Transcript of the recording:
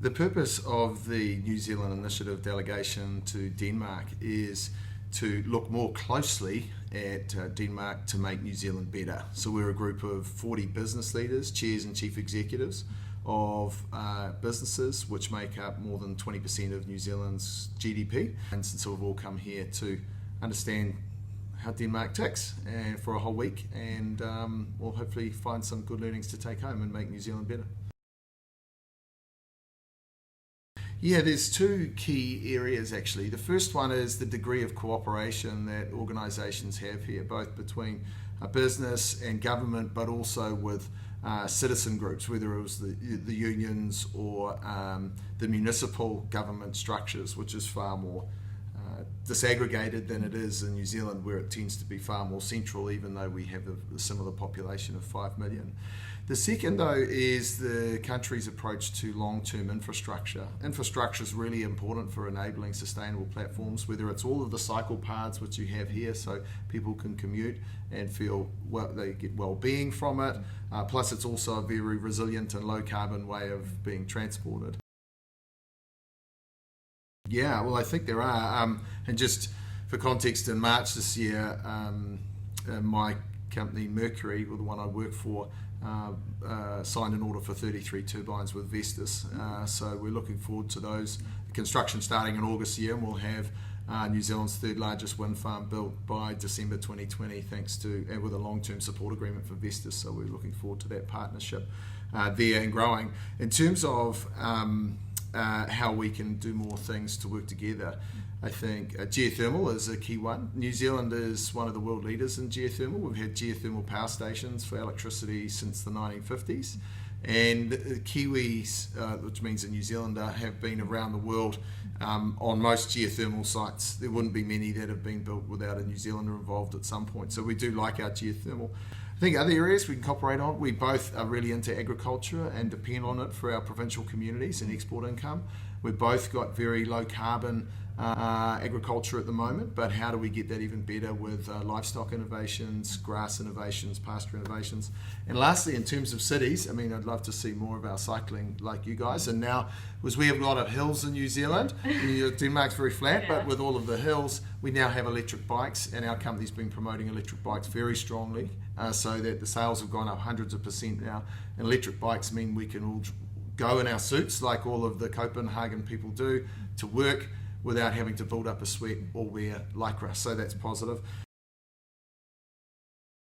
The purpose of the New Zealand Initiative delegation to Denmark is to look more closely at Denmark to make New Zealand better. So we're a group of 40 business leaders, chairs and chief executives of businesses which make up more than 20% of New Zealand's GDP. And so we've all come here to understand how Denmark ticks and for a whole week, and we'll hopefully find some good learnings to take home and make New Zealand better. Yeah, there's two key areas actually. The first one is the degree of cooperation that organisations have here, both between business and government, but also with citizen groups, whether it was the unions or the municipal government structures, which is far more disaggregated than it is in New Zealand, where it tends to be far more central, even though we have a similar population of 5 million. The second, though, is the country's approach to long-term infrastructure. Infrastructure is really important for enabling sustainable platforms, whether it's all of the cycle paths which you have here so people can commute and feel they get well-being from it, plus it's also a very resilient and low-carbon way of being transported. Yeah, well, I think there are. And just for context, in March this year, my company Mercury, or the one I work for, signed an order for 33 turbines with Vestas. So we're looking forward to those. Construction starting in August year, and we'll have New Zealand's third largest wind farm built by December 2020, thanks to with a long-term support agreement for Vestas. So we're looking forward to that partnership there and growing. In terms of how we can do more things to work together, I think geothermal is a key one. New Zealand is one of the world leaders in geothermal. We've had geothermal power stations for electricity since the 1950s. And Kiwis, which means a New Zealander, have been around the world on most geothermal sites. There wouldn't be many that have been built without a New Zealander involved at some point. So we do like our geothermal. I think other areas we can cooperate on. We both are really into agriculture and depend on it for our provincial communities and export income. We've both got very low carbon agriculture at the moment, but how do we get that even better with livestock innovations, grass innovations, pasture innovations? And lastly, in terms of cities, I mean, I'd love to see more of our cycling like you guys. And now, because we have a lot of hills in New Zealand, Denmark's very flat, but with all of the hills, we now have electric bikes, and our company's been promoting electric bikes very strongly, so that the sales have gone up hundreds of % now. And electric bikes mean we can all go in our suits, like all of the Copenhagen people do, to work without having to build up a sweat or wear lycra, so that's positive.